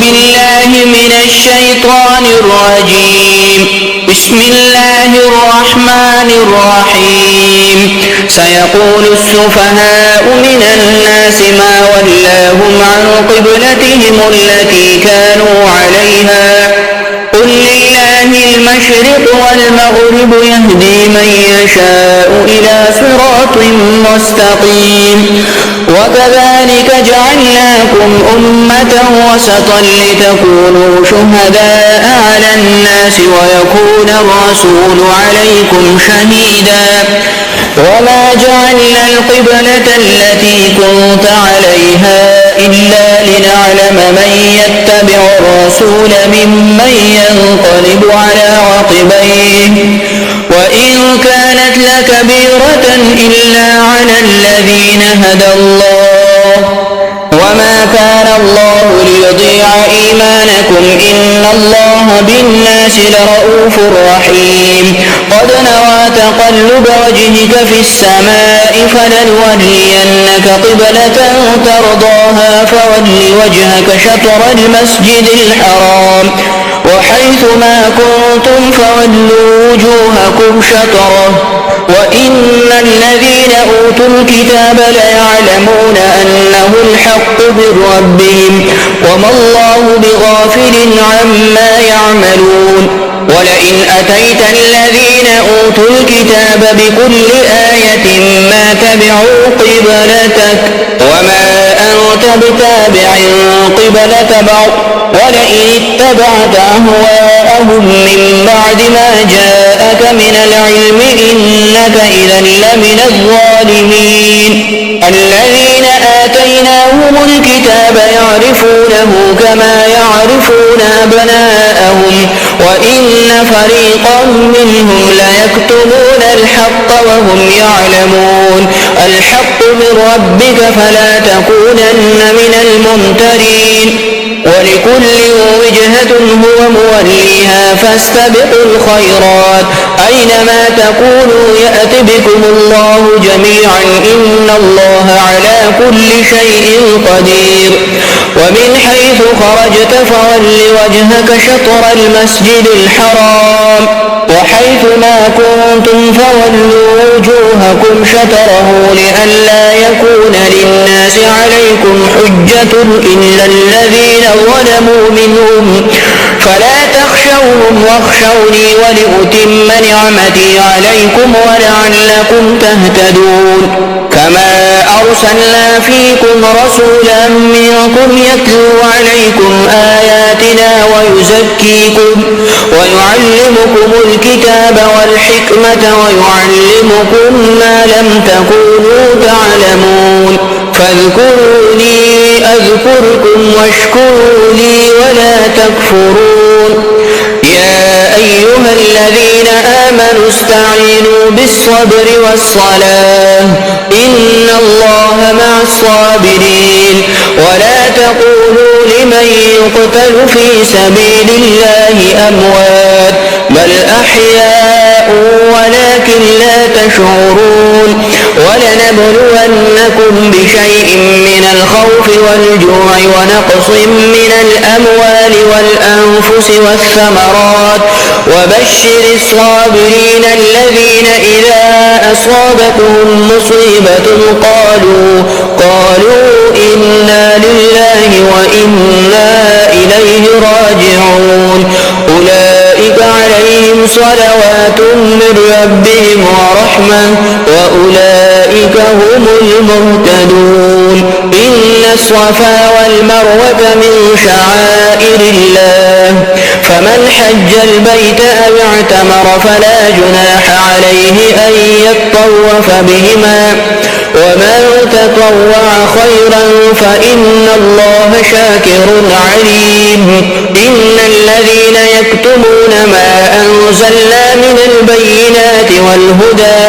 بالله من الشيطان الرجيم. بسم الله الرحمن الرحيم. سيقول السفهاء من الناس ما ولاهم عن قبلتهم التي كانوا عليها قل لله المشرق والمغرب يهدي من يشاء إلى صراط مستقيم. وكذلك جعلناكم أمة وسطا لتكونوا شهداء على الناس ويكون الرسول عليكم شهيدا. وما جعلنا القبلة التي كنت عليها إلا لنعلم من يتبع الرسول ممن ينقلب على عقبيه وإن كانت لكبيرة إلا على الذين هدى الله وما كان الله ليضيع إيمانكم إن الله بالناس لرؤوف رحيم. قد نرى تقلب وجهك في السماء فلنولينك قبلة ترضاها فول وجهك شطر المسجد الحرام وحيث ما كنتم فولوا وجوهكم شطره وإن الذين أوتوا الكتاب ليعلمون أنه الحق من ربهم وما الله بغافل عما يعملون. ولئن أتيت الذين أوتوا الكتاب بكل آية ما تبعوا قبلتك وما أنت بتابع قبلة بعض ولئن اتبعت أهواءهم من بعد ما جاءك من العلم إنك إذا لمن الظالمين. الذين آتيناهم الكتاب يعرفونه كما يعرفون أبناءهم وإن فريقا منهم ليكتمون الحق وهم يعلمون. الحق من ربك فلا تكونن من الممترين. ولكل وجهة هو موليها فاستبقوا الخيرات أينما تكونوا يأت بكم الله جميعا إن الله على كل شيء قدير. ومن حيث خرجت فول وجهك شطر المسجد الحرام وحيث ما كنتم فولوا وجوهكم شطره لئلا يكون للناس عليكم حجة إلا الذين ظلموا منهم فلا تخشوهم واخشوني ولأتم نعمتي عليكم ولعلكم تهتدون. كما أرسلنا فيكم رسولا منكم يتلو عليكم آياتنا ويزكيكم ويعلمكم الكتاب والحكمة ويعلمكم ما لم تكونوا تعلمون. فاذكروني أذكركم واشكروا لي ولا تكفرون. يا أيها الذين آمنوا استعينوا بالصبر والصلاة إن الله مع الصابرين. ولا تقولوا لمن يقتل في سبيل الله أموات بل أحياء ولكن لا تشعرون. ولنبلونكم بشيء من الخوف والجوع ونقص من الأموال والأنفس والثمرات وبشر الصابرين الذين إذا أصابتهم مصيبة قالوا إنا لله وإنا إليه راجعون. أولئك عليهم صلوات من ربهم ورحمة وأولئك هم المهتدون. إن الصفا والمروة من شعائر الله فمن حج البيت أو اعتمر فلا جناح عليه أن يطوف بهما ومن تطوع خيرا فإن الله شاكر عليم. إن الذين يكتمون ما أنزلنا من البينات والهدى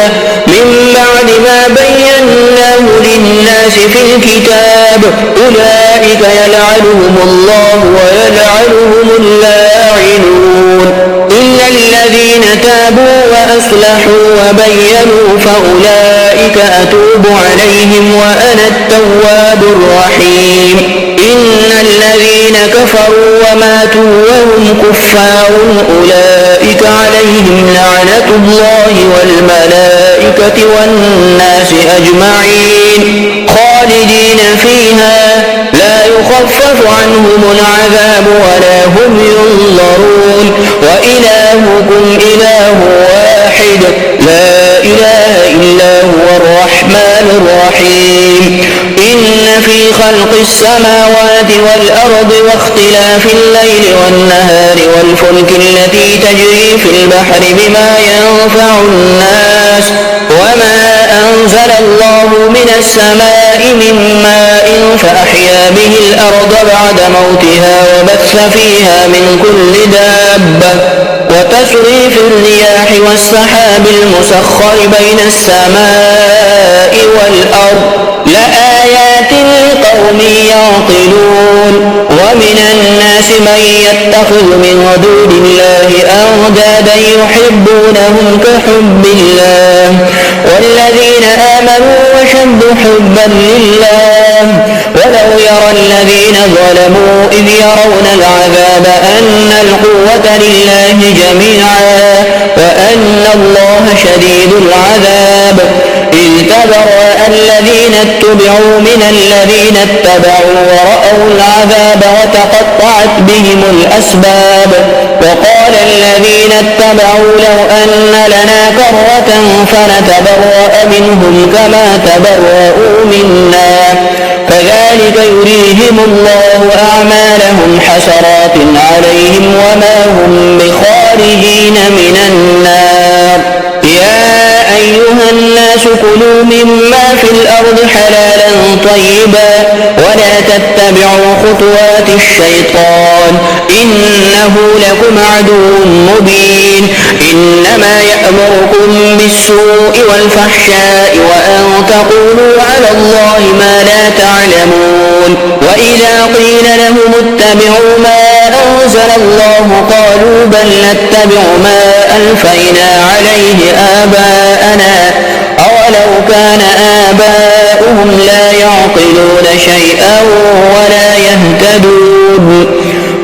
من بعد ما بيناه للناس في الكتاب أولئك يلعنهم الله ويلعنهم اللاعنون. إلا الذين تابوا وأصلحوا وبينوا فأولئك أتوب عليهم وأنا التواب الرحيم. إن الذين الذين كفروا وماتوا وهم كفار أولئك عليهم لعنة الله والملائكة والناس أجمعين خالدين فيها لا يخفف عنهم العذاب ولا هم ينظرون وإلهكم إله واحد لا إله إلا هو الرحمن الرحيم إن في خلق السماوات والأرض واختلاف الليل والنهار والفلك التي تجري في البحر بما ينفع الناس وما أنزل الله من السماء من ماء فأحيا به الأرض بعد موتها وبث فيها من كل دابة وتصريف الرياح والسحاب المسخر بين السماء والأرض لآيات لقوم يعقلون ومن الناس من يتخذ من دون الله أندادا يحبونهم كحب الله والذين آمنوا وشد حبا لله ولو يرى الذين ظلموا إذ يرون العذاب أن القوة لله جميعا وأن الله شديد العذاب إذ تبرأ الذين اتبعوا من الذين اتبعوا ورأوا العذاب وتقطعت بهم الأسباب وقال الذين اتبعوا لو أن لنا كرة فنتبرأ منهم كما تبرأوا منا كذلك يريهم الله أعمالهم حسرات عليهم وما هم بخارجين من النار يا أيها الناس كلوا مما في الأرض حلالا طيبا ولا تتبعوا خطوات الشيطان إنه لكم عدو مبين إنما يأمركم بالسوء والفحشاء وأن تقولوا على الله ما لا تعلمون وإذا قيل لهم اتبعوا ما أنزل الله قالوا بل نتبع ما ألفينا عليه آباءنا أولو كان آباؤهم لا يعقلون شيئا ولا يهتدون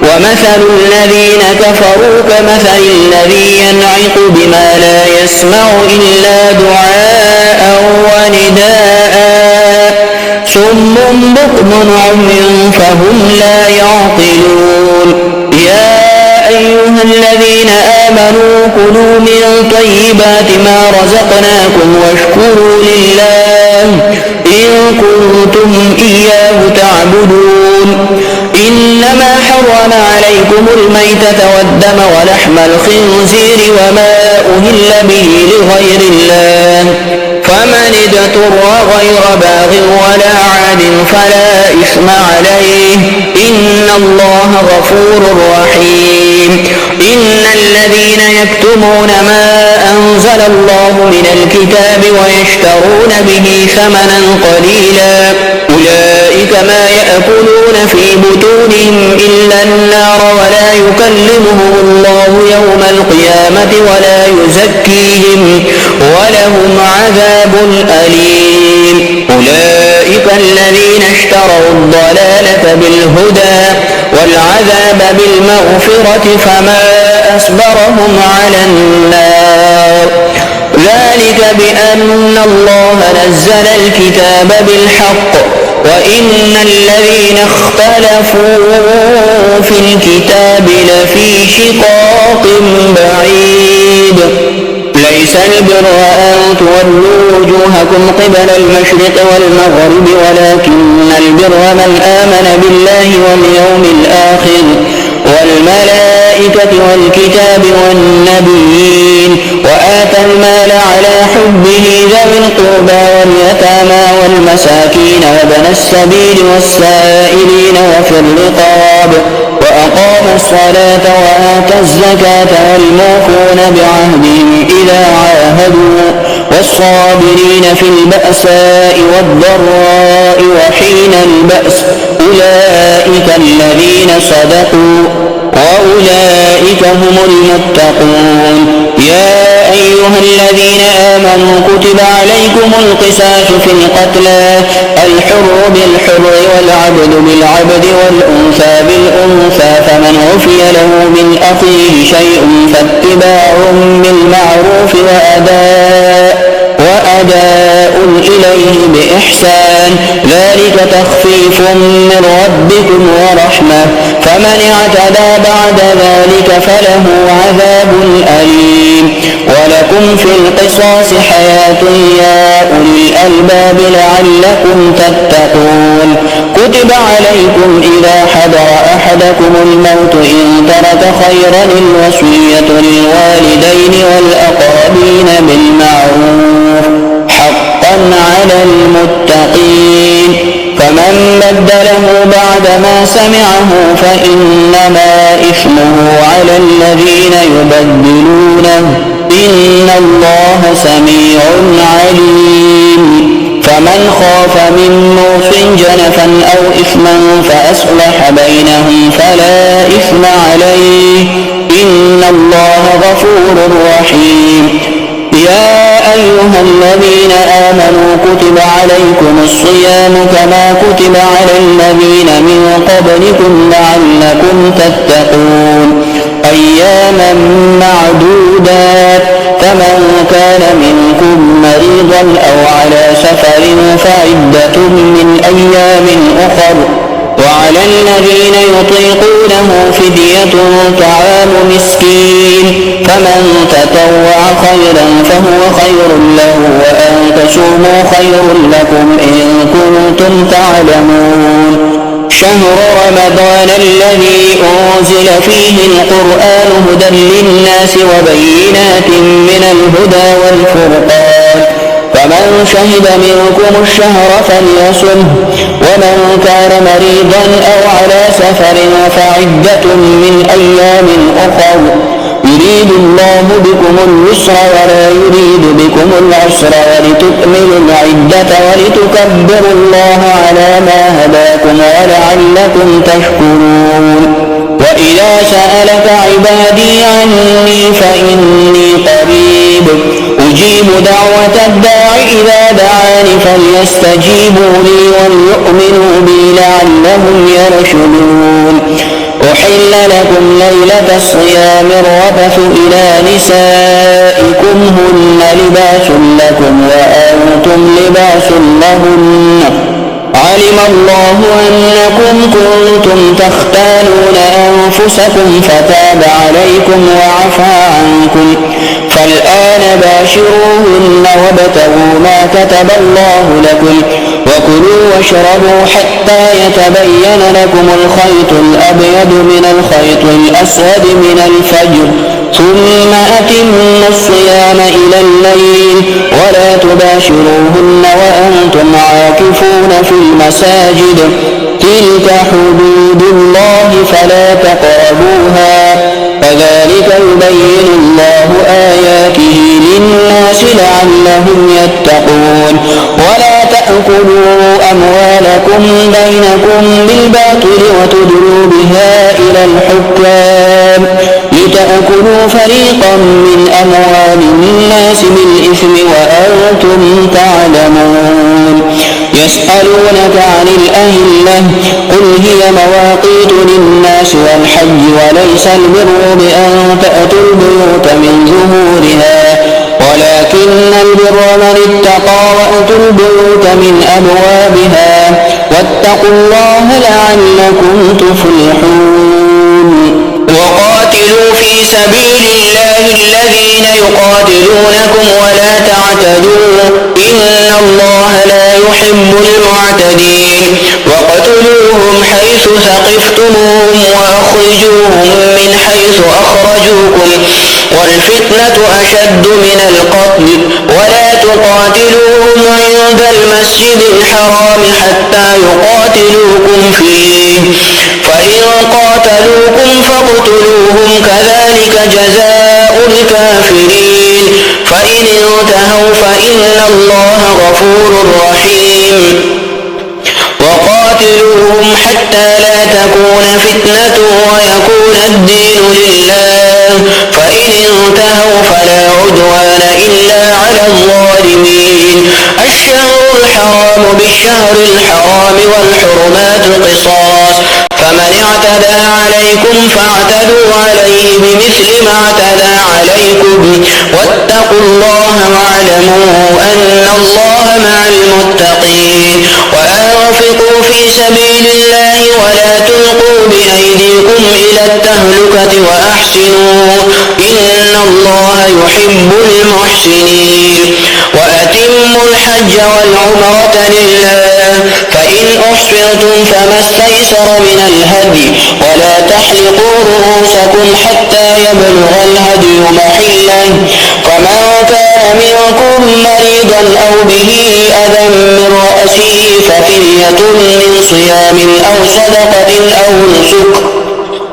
ومثل الذين كفروا كمثل الذي ينعق بما لا يسمع إلا دعاء ونداء صم بكم عمي فهم لا يعقلون يا أيها الذين آمنوا كلوا من طيبات ما رزقناكم واشكروا لله إن كنتم إياه تعبدون إنما حرم عليكم الميتة والدم ولحم الخنزير وما أهل به لغير الله فمن اضطر غير باغ ولا عاد فلا إثم عليه إن الله غفور رحيم إن الذين يكتمون ما أنزل الله من الكتاب ويشترون به ثمنا قليلا أولئك ما يأكلون في بطونهم إلا النار ولا يكلمهم الله يوم القيامة ولا يزكيهم ولهم عذاب أليم أولئك الذين اشتروا الضلالة بالهدى والعذاب بالمغفرة فما أصبرهم على النار ذلك بأن الله نزل الكتاب بالحق وإن الذين اختلفوا في الكتاب لفي شقاق بعيد ليس البر أن تولوا وجوهكم قبل المشرق والمغرب ولكن البر من آمن بالله واليوم الآخر والملائكة والكتاب والنبيين وآتى المال على حبه ذوي القربى واليتامى والمساكين وابن السبيل والسائلين وفي الرقاب وأقام الصلاة وآتى الزكاة والموفون بعهدهم إذا عاهدوا والصابرين في البأساء والضراء وحين البأس أولئك الذين صدقوا وأولئك هم المتقون يا أيها الذين آمنوا كتب عليكم القصاص في القتلى الحر بالحر والعبد بالعبد والأنثى بالأنثى عنها فمن عفي له من أخيه شيء فاتباع بالمعروف وأداء إليه بإحسان ذلك تخفيف من ربكم ورحمة فمن اعتدى بعد ذلك فله عذاب أليم ولكم في القصاص حياة يا أولي الألباب لعلكم تتقون كتب عليكم إذا حضر أحدكم الموت إن ترك خيرا الوصية للوالدين والأقربين بالمعروف حقا على المتقين فمن بدله بعدما سمعه فإنما إثمه على الذين يبدلونه إن الله سميع عليم فمن خاف من موص جنفا أو إثما فأصلح بينهم فلا إثم عليه إن الله غفور رحيم يا أيها الذين آمنوا كتب عليكم الصيام كما كتب على الذين من قبلكم لعلكم تتقون أياما معدودات فمن كان منكم مريضا أو على سفر فعدة من أيام أخر وعلى الذين يطيقونه فدية طعام مسكين فمن تطوع خيرا فهو خير له وأن تصوموا خير لكم إن كنتم تعلمون شهر رمضان الذي أنزل فيه القرآن هدى للناس وبينات من الهدى والفرقان فمن شهد منكم الشهر فليصمه ومن كان مريضا أو على سفر فعدة من أيام أخر يريد الله بكم اليسر ولا يريد بكم العسر ولتكملوا العدة ولتكبروا الله على ما هداكم ولعلكم تشكرون وإذا سألك عبادي عني فإني قريب أجيب دعوة الداع إذا دعاني فليستجيبوا لي وليؤمنوا بي لعلهم يرشدون أحل لكم ليلة الصيام الرفث إلى نسائكم هن لباس لكم وأنتم لباس لهن علم الله أنكم كنتم تختانون أنفسكم فتاب عليكم وعفى عنكم فالآن باشروهن وابتغوا ما كتب الله لكم وكلوا واشربوا حتى يتبين لكم الخيط الأبيض من الخيط الأسود من الفجر ثم أتموا الصيام إلى الليل ولا تباشروهن وأنتم عاكفون في المساجد تلك حدود الله فلا تقربوها كذلك يبين الله آياته للناس لعلهم يتقون ولا تأكلوا أموالكم بينكم بالباطل وتدلوا بها إلى الحكام لتأكلوا فريقا من أموال الناس بالإثم وأنتم تعلمون يسألونك عن الأهلة قل هي مواقيت للناس والحج وليس البر بأن تأتوا البيوت من ظهورها ولكن البر من اتقى وأتوا البيوت من أبوابها واتقوا الله لعلكم تفلحون وقاتلوا في سبيل الله الذين يقاتلونكم ولا تعتدوا إن الله لا يحب المعتدين واقتلوهم حيث ثقفتموهم وأخرجوهم من حيث أخرجوكم والفتنة أشد من القتل ولا تقاتلوهم عند المسجد الحرام حتى يقاتلوكم فيه فإن قاتلوكم فاقتلوهم كذلك جزاء الكافرين فإن انتهوا فإن الله غفور رحيم وقاتلوهم حتى لا تكون فتنة ويكون الدين لله فإن انتهوا فلا عدوان إلا على الظالمين الشهر الحرام بالشهر الحرام والحرمات قصاص فمن اعتدى عليكم عاقبتم فاعتدوا عليه بمثل ما اعتدى عليكم واتقوا الله واعلموا أن الله مع المتقين. وأنفقوا في سبيل الله ولا تلقوا بأيديكم إلى التهلكة وأحسنوا إن الله يحب المحسنين. وأتموا الحج والعمرة لله فإن أحصرتم فما استيسر من الهدي ولا تحلقوا رؤوسكم حتى يبلغ الهدي محله فمن كان منكم مريضا أو به أذى من رأسه ففدية من صيام أو صدقة أو نسك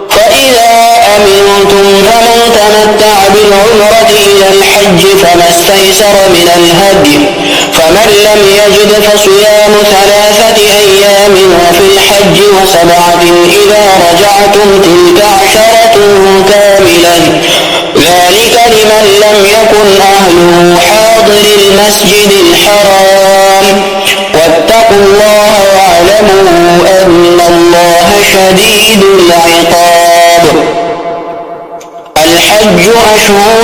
فإذا أمنتم فمن تمتع بالعمرة إلى الحج فما استيسر من الهدي فمن لم يجد فصيام 3 أيام وفي الحج و7 إذا رجعتم تلك 10 كاملة ذلك لمن لم يكن أهله حاضر المسجد الحرام واتقوا الله واعلموا أن الله شديد العقاب. الحج أشهر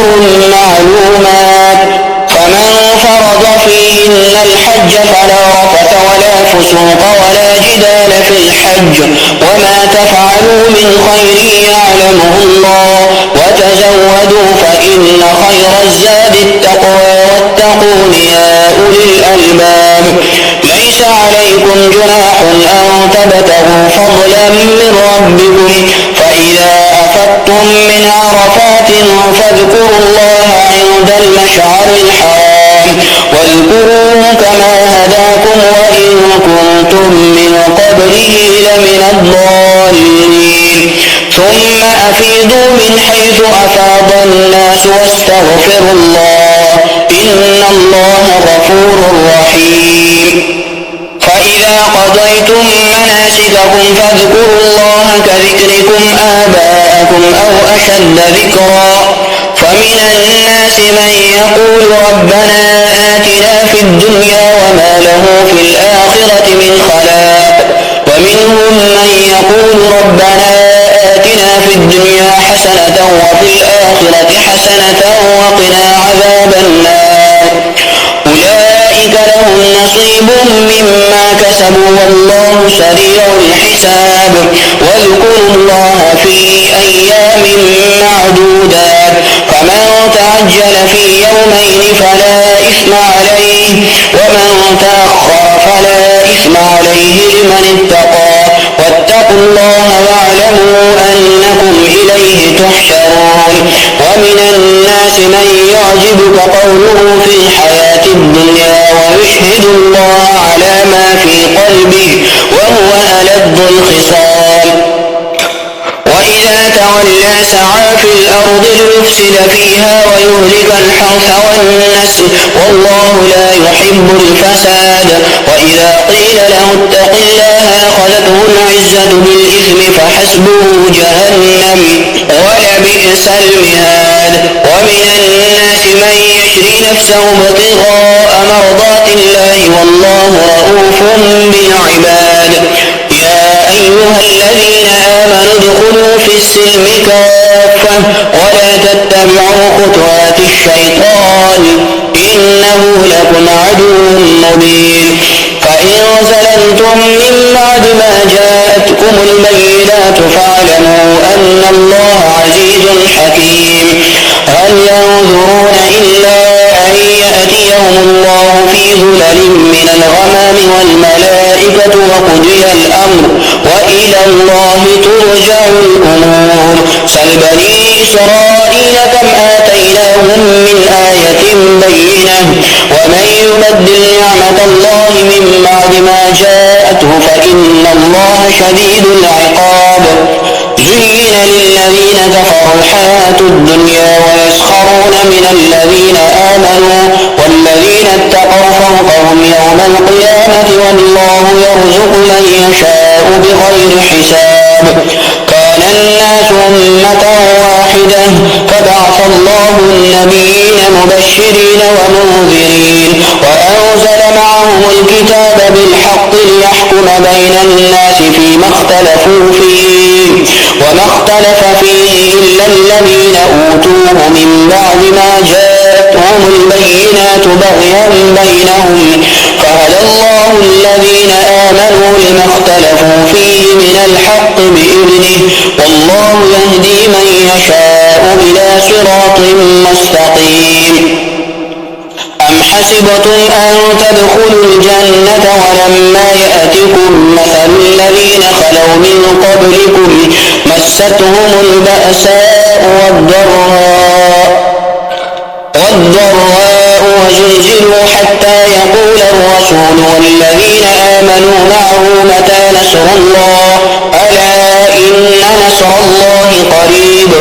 معلومات فمن فرض فيهن الحج فلا رفث ولا فسوق ولا جدال في الحج وما تفعلوا من خير يعلمه الله وتزودوا فإن خير الزاد التقوى واتقون يا أولي الألباب. ليس عليكم جناح أن تبتغوا فضلا من ربكم فإذا أفضتم من عرفات فاذكروا الله عند المشعر الحرام واذكروه كما هداكم وإن كنتم من قبله لمن الضالين. ثم أفيضوا من حيث أفاض الناس واستغفروا الله إن الله غفور رحيم. فإذا قضيتم مناسككم فاذكروا الله كذكركم آباءكم أو أشد ذكرا فمن الناس من يقول ربنا آتنا في الدنيا وما له في الآخرة من خلاق ومنهم من يقول ربنا آتنا في الدنيا حسنة وفي الآخرة حسنة وقنا عذاب النار أولئك لهم نصيب مما كسبوا والله سريع الحساب. واذكروا الله في أيام معدودات فمن تعجل في يومين فلا إثم عليه ومن تأخر فلا إثم عليه لمن اتقى واتقوا الله واعلموا أنكم إليه تحشرون. ومن الناس من يعجبك قوله في الحياة الدنيا ويشهد الله على ما في قلبه وهو ألد الخصام وإذا تولى سعى في الأرض ليفسد فيها ويهلك الحرث والنسل والله لا يحب الفساد. وإذا قيل له اتق الله أخذته العزة بالإثم فحسبه جهنم ولبئس المهاد. ومن الناس من يشري نفسه ابتغاء مرضات الله والله رؤوف بالعباد. يا أيها الذين آمنوا ادخلوا في السلم كافة ولا تتبعوا خطوات الشيطان إنه لكم عدو مبين. فإن زللتم من بعد ما جاءتكم البينات فاعلموا أن الله عزيز حكيم. هل ينظرون إلا أن يأتيهم الله في ظلل من الغمام والملائكة وقضي الأمر وإلى الله ترجع الأمور. سل بني إسرائيل كم آتيناهم من آية بينة ومن يبدل نعمة الله من بعد ما جاءته فإن الله شديد العقاب. زين للذين كفروا الحياة الدنيا ويسخرون من الذين آمنوا والذين اتقوا فوقهم يوم القيامة والله يرزق من يشاء بغير حساب. كان الناس أمة واحدة فبعث الله النبيين مبشرين ومنذرين وأنزل معهم الكتاب بالحق ليحكم بين الناس فيما اختلفوا فيه وما اختلف فيه إلا الذين أوتوه من بعد ما جاءتهم البينات بغيا بينهم، فهدى الله الذين آمنوا لما اختلفوا فيه من الحق بإذنه، والله يهدي من يشاء إلى صراط مستقيم. أم حسبتم أن تدخلوا الجنة ولما يأتكم مثل الذين خلوا من قبلكم مستهم البأساء والضراء وزلزلوا حتى يقول الرسول والذين آمنوا معه متى نصر الله، ألا إن نصر الله قريب.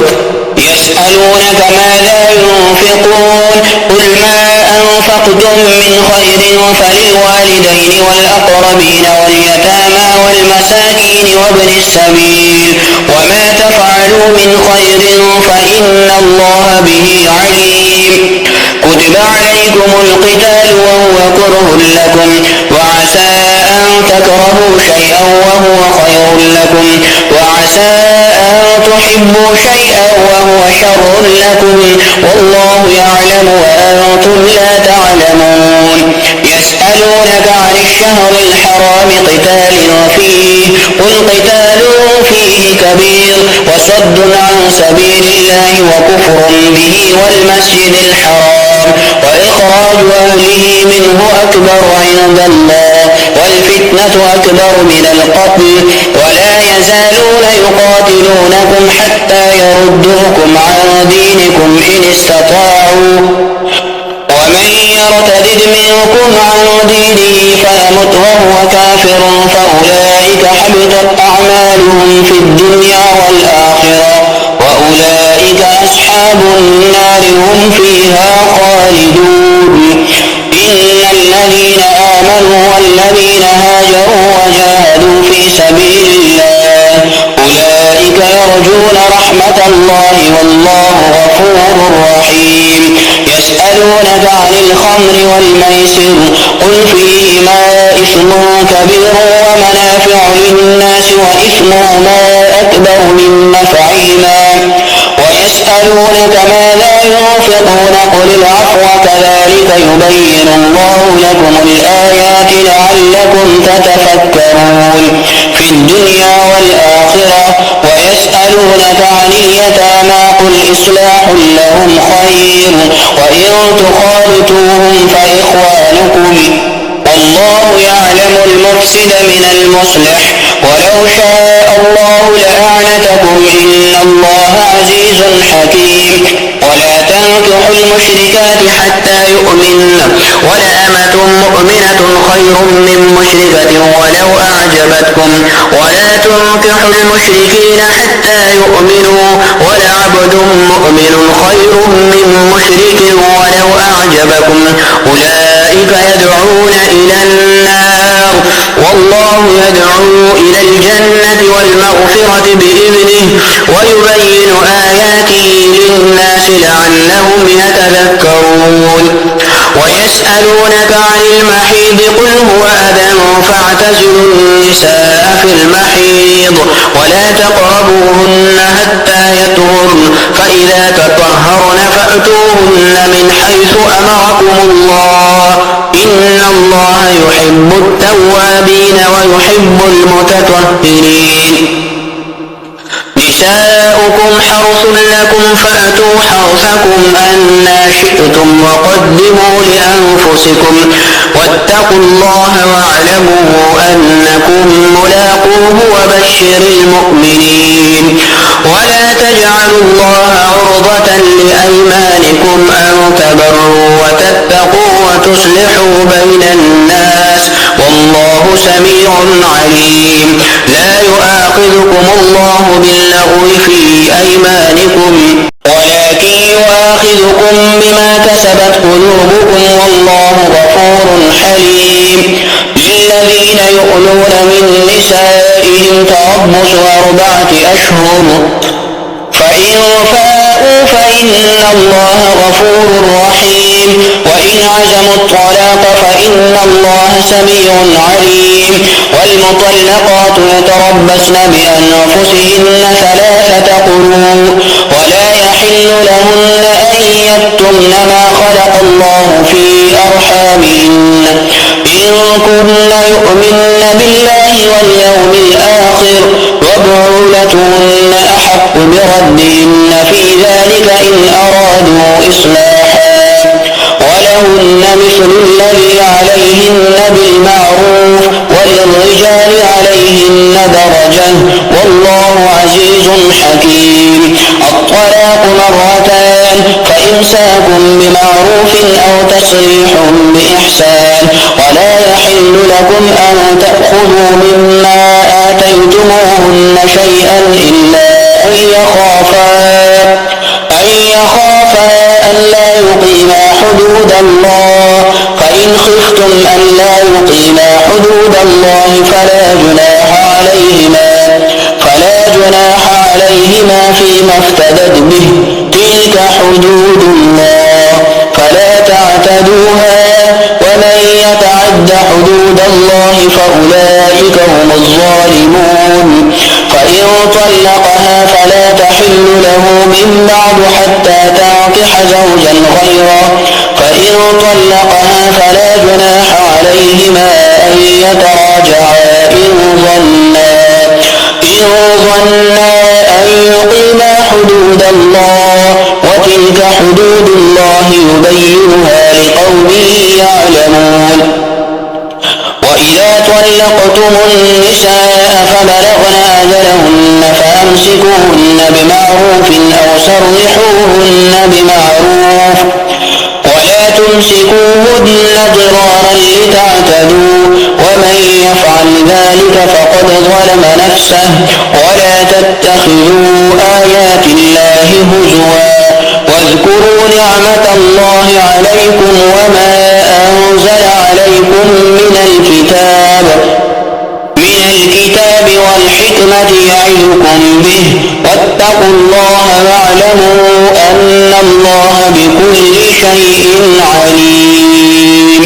يسألونك ماذا ينفقون، قل ما أنفقتم من خير فللوالدين والأقربين واليتامى والمساكين وابن السبيل، وما تفعلوا من خير فإن الله به عليم. كتب عليكم القتال وهو كره لكم، وعسى أن تكرهوا شيئا وهو خير لكم، وعسى أن تحبوا شيئا وهو شر لكم، والله يعلم وأنتم لا تعلمون. يسألونك عن الشهر الحرام قتال فيه، قل قتال فيه كبير وصد عن سبيل الله وكفر به والمسجد الحرام وإخراج أهله منه أكبر عند الله والفتنة أكبر من القتل، ولا يزالون يقاتلونكم حتى يردوكم عن دينكم إن استطاعوا، ومن يرتد منكم عن دينه فيمت وهو كافر فأولئك حبطت أعمالهم في الدنيا والآخرة، وأولئك أصحاب النار هم فيها خالدون. إن الذين آمنوا والذين هاجروا وجاهدوا في سبيل الله أولئك يرجون رحمة الله والله غفور رحيم. يسألونك عن الخمر والميسر، قل فيهما إثم كبير ومنافع للناس وإثمهما أكبر من نفعهما، ويسألونك ماذا ينفقون قل العفو كذلك يبين الله لكم الآيات لعلكم تتفكرون في الدنيا والآخرة. ويسألونك عن اليتامى قل إصلاح لهم خير، وإن تخالطوهم فإخوانكم، والله يعلم المفسد من المصلح، ولو شاء الله لأعنتكم إن الله عزيز حكيم. ولا تنكحوا المشركات حتى يؤمن، ولأمة مؤمنة خير من مشركة ولو أعجبتكم، ولا تنكحوا المشركين حتى يؤمنوا، ولعبد مؤمن خير من مشرك ولو أعجبكم، أولئك يدعون إلى النار والله يدعو إلى الجنة والمغفرة بإذنه، ويبين آياته للناس لعلهم يتذكرون. ويسألونك عن المحيض قل هو أذى فاعتزلوا النساء في المحيض ولا تقربوهن حتى يطهرن، فإذا تطهرن فأتوهن من حيث أمركم الله، إن الله يحب التوابين ويحب المتطهرين. نساؤكم حرث لكم فأتوا حرثكم أنى شئتم وقدموا لأنفسكم، واتقوا الله واعلموا أنكم ملاقوه وبشر المؤمنين. ولا تجعلوا الله عرضة لأيمانكم أن تبروا وتتقوا وتصلحوا بين الناس والله سميع عليم. لا يؤاخذكم الله باللغو في أيمانكم ولكن يؤاخذكم بما كسبت قلوبكم والله غفور حليم. للذين يؤلون من نسائهم تربص 4 أشهر، فإن فاءوا فإن الله غفور رحيم، وإن عزموا الطلاق فإن الله سميع عليم. والمطلقات يتربصن بأنفسهن 3 لهن أن يكتمن ما خلق الله في أرحامهن إن كن يؤمن بالله واليوم الآخر وبعولتهن أحق بردهن في ذلك إن أرادوا إصلاحا ولهن مثل الذي عليهن بالمعروف وللرجال عليهن درجة والله عزيز حكيم. الطلاق مرتان فإمساك بمعروف أو تسريح بإحسان ولا يحل لكم أن تأخذوا مما آتيتموهن شيئا إلا أن يخافا ألا يقيما حدود الله فإن خفتم ألا يقيما حدود الله فلا جناح عليهما فيما افتدت به تلك حدود الله فلا تعتدوها ومن يتعد حدود الله فأولئك هم الظالمون. فإن طلقها فلا تحل له من بعد حتى تنكح زوجا غيره فإن طلقها فلا جناح عليهما أن يتراجعا إن ظنا أن يقيما حدود الله وتلك حدود الله يبينها لقوم يعلمون. وإذا طلقتم النساء فبلغن أجلهن فأمسكوهن بمعروف أو سرحوهن بمعروف ولا تمسكوهن ضرارا لتعتدوا ومن يفعل ذلك فقد ظلم نفسه ولا تتخذوا آيات الله هزوا واذكروا نعمة الله عليكم وما أنزل عليكم من الكتاب والحكمة يعظكم به واتقوا الله واعلموا أن الله بكل شيء عليم.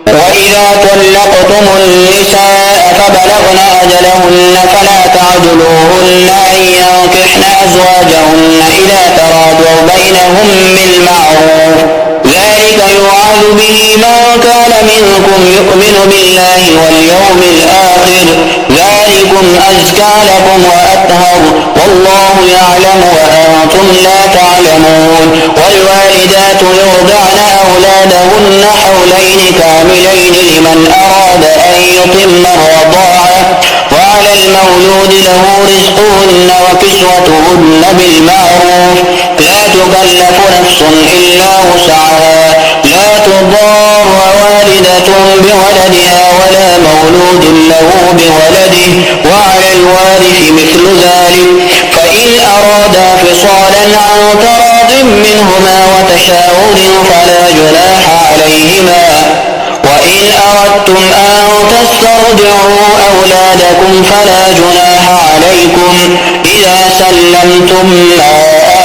وإذا طلقتم النساء فبلغن أجلهن فلا تعضلوهن أن ينكحن أزواجهن إذا تراضوا بينهم بالمعروف ذلك يوعظ به من كان منكم يؤمن بالله واليوم الآخر ذلكم أزكى لكم وأطهر والله يعلم وأنتم لا تعلمون. والوالدات يرضعن أولادهن حولين كاملين لمن أراد أن يتم الرضاعة وعلى المولود له رزقهن وكسوتهن بالمعروف لا تكلف نفس إلا وسعها لا تضار والدة بولدها ولا مولود له بولده وعلى الوارث مثل ذلك فإن أرادا فصالا عن تراض منهما وتشاور فلا جناح عليهما. وإن أردتم أن تسترضعوا أولادكم فلا جناح عليكم إذا سلمتم ما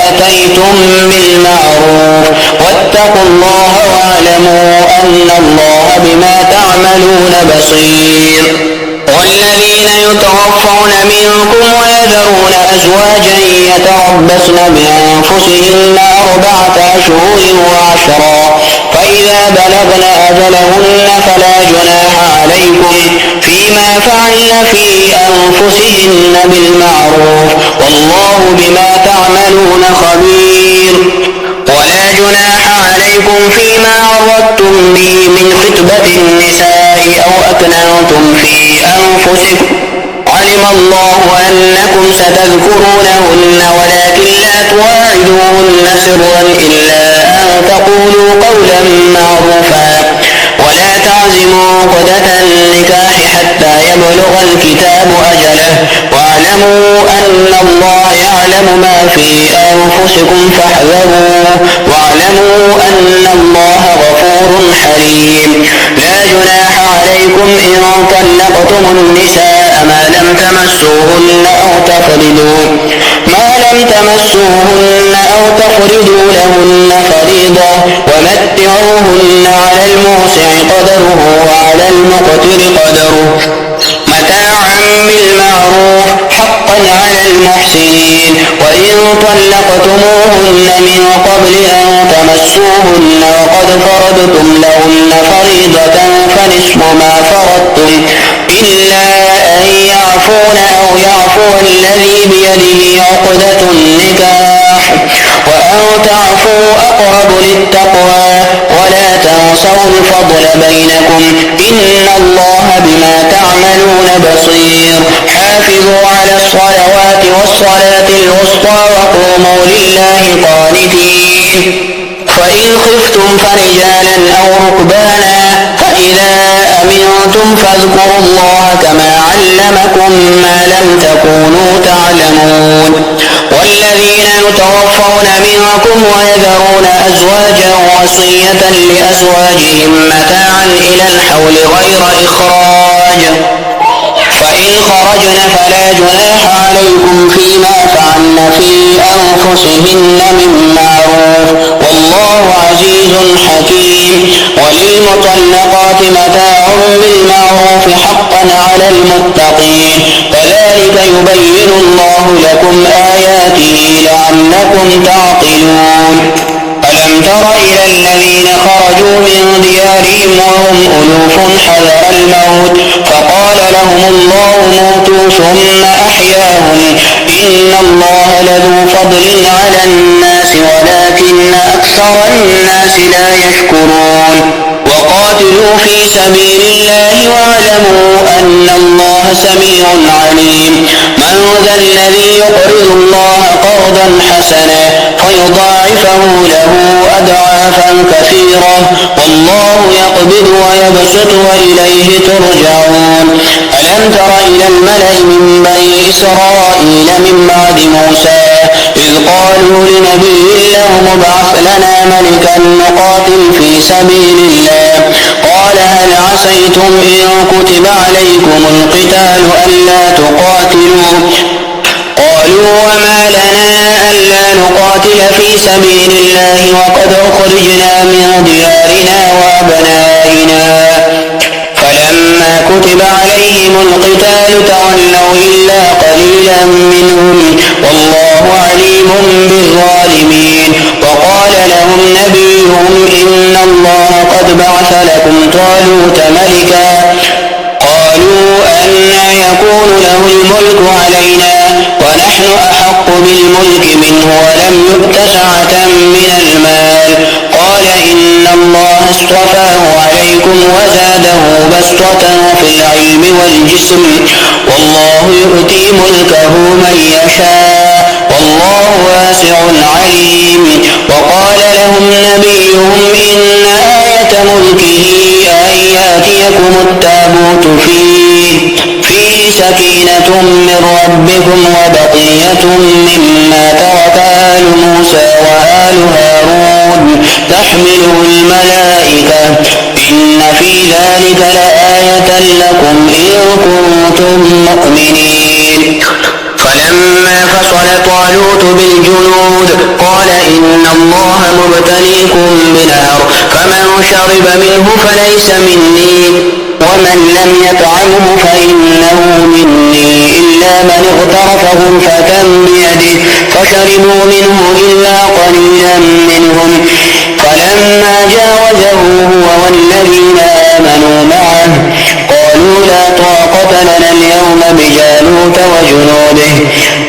آتيتم بالمعروف واتقوا الله واعلموا أن الله بما تعملون بصير. والذين يتوفون منكم ويذرون أزواجا يتربصن بأنفسهن 4 أشهر وعشرا فإذا بلغن أجلهن فلا جناح عليكم فيما فعلن في أنفسهن بالمعروف والله بما تعملون خبير. ولا جناح عليكم فيما عرضتم به من خطبة النساء أو أكننتم في أنفسكم علم الله أنكم ستذكرونهن ولكن لا تواعدوهن سرا إلا أن تقولوا قولا معروفا ولا تعزموا عقدة النكاح حتى يبلغ الكتاب أجله واعلموا أن الله يعلم ما في أنفسكم فاحذروه واعلموا أن الله غفور حليم. لا جناح عليكم إن طلقتم النساء ما لم تمسوهن أو تفرضوا لهن فريضة ومتعوهن على الموسع قدره وعلى المقتر قدره متاعا بالمعروف حقا على المحسنين. وإن طلقتموهن من قبل أن تمسوهن وقد فرضتم لهن فريضة فنصف ما فرضتم إلا أن يعفون أو يعفو الذي بيده عقدة النكاح وأن تعفوا أقرب للتقوى ولا تنسوا الفضل بينكم إن الله بما تعملون بصير حافظوا على الصلوات والصلاة الوسطى وقوموا لله قانتين فإن خفتم فرجالا أو ركبانا فإذا أمنتم فاذكروا الله كما علمكم ما لم تكونوا تعلمون والذين يتوفون منكم ويذرون أزواجا وصية لأزواجهم متاعا إلى الحول غير إخراج فإن خرجن فلا جناح عليكم فيما فعلن في أنفسهن من معروف والله عزيز حكيم وللمطلقات متاع بالمعروف حقا على المتقين كذلك يبين الله لكم آياته لعلكم تعقلون ألم تر إلى الذين خرجوا من ديارهم وهم ألوف حذر الموت فقال لهم الله موتوا ثم أحياهم إن الله لذو فضل على الناس ولكن أكثر الناس لا يشكرون وقاتلوا في سبيل الله واعلموا أن الله سميع عليم من ذا الذي يقرض الله قرضا حسنا فيضاعفه له أضعافا كثيرة والله يقبض ويبسط وإليه ترجعون ألم تر إلى الملأ من بني إسرائيل من بعد موسى إذ قالوا لنبي لهم ابعث لنا ملكا نقاتل في سبيل الله قال هل عسيتم إن كتب عليكم القتال ألا تقاتلوا قالوا وما لنا ألا نقاتل في سبيل الله وقد أخرجنا من ديارنا وأبنائنا فلما كتب عليهم القتال تولوا إلا قليلا منهم والله عليم بالظالمين وقال لهم نبيهم إن الله قد بعث لكم طالوت ملكا قالوا أنى يكون له الملك علينا ونحن أحق بالملك منه ولم يؤت سعة من المال قال إن الله اصطفاه عليكم وزاده بسطة في العلم والجسم والله يؤتي ملكه من يشاء والله واسع عليم وقال لهم نبيهم إن آية ملكه أن يأتيكم التابوت فيه سكينة من ربكم وبقية مما ترك آل موسى وآل هارون تحمله الملائكة إن في ذلك لآية لكم إن كنتم مؤمنين فلما فصل طالوت بالجنود قال إن الله مبتليكم بنهر فمن شرب منه فليس مني ومن لم يطعمه فإنه مني إلا من اغترف غرفة بيده فشربوا منه إلا قليلا منهم فلما جاوزه هو والذين آمنوا معه قالوا لا طاقة لنا اليوم بجالوت وجنوده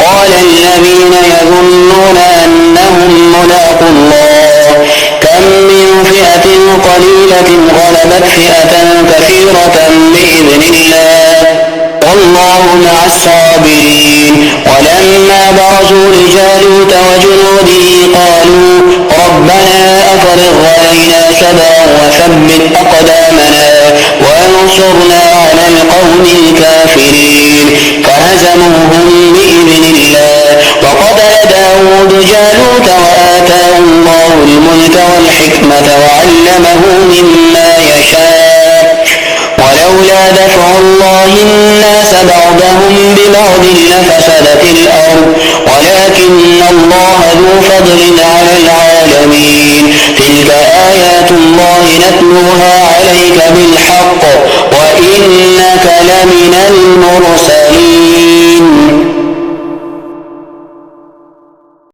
قال الذين يظنون أنهم ملاقو الله كم من فئة قليلة غلبت فئة كثيرة بإذن الله والله مع الصابرين ولما برزوا لجالوت وجنوده قالوا ربنا أفرغ علينا صبرا وثبت أقدامنا وانصرنا على القوم الكافرين فهزموهم بإذن الله وقتل داود جالوت وآتاه الله الملك والحكمة وعلمه مما يشاء ولولا دفع الله الناس بعضهم ببعض لفسدت الأرض ولكن الله ذو فضل على العالمين تلك آيات الله نتلوها عليك بالحق وإنك لمن المرسلين